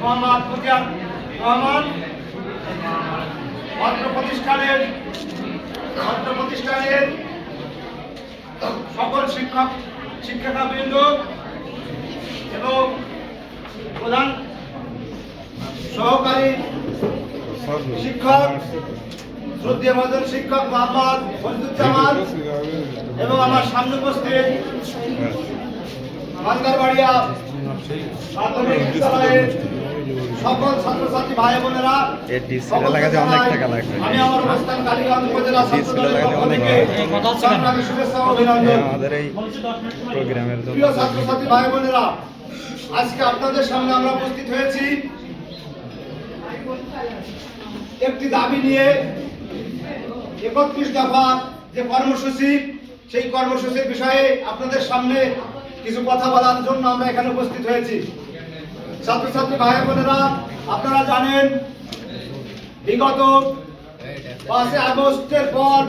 মোহাম্মদ মুজিয়ার রহমান অত্র প্রতিষ্ঠানের সকল শিক্ষাবৃন্দ এবং প্রধান সহকারী শিক্ষক শ্রদ্ধেয় মহাজন শিক্ষক মোহাম্মদ ফজলুজ্জামান এবং আমার সামনে উপস্থিত বাঙ্গারবাড়িয়া প্রাথমিক বিদ্যালয়ের সকল ছাত্রছাত্রী ভাই বোনেরা, আমি আমার অবস্থান কালীগঞ্জ উপজেলা শুভেচ্ছা ও অভিনন্দন। প্রিয় ছাত্রছাত্রী ভাই বোনেরা, আজকে আপনাদের সামনে আমরা উপস্থিত হয়েছি একটি দাবি নিয়ে। 31 দফা যে কর্মসূচি, সেই কর্মসূচির বিষয়ে আপনাদের সামনে কিছু কথা বলার জন্য আমরা এখানে উপস্থিত হয়েছি। ছাত্রছাত্রী ভাই বোনেরা, আপনারা জানেন বিগত 5 আগস্টের পর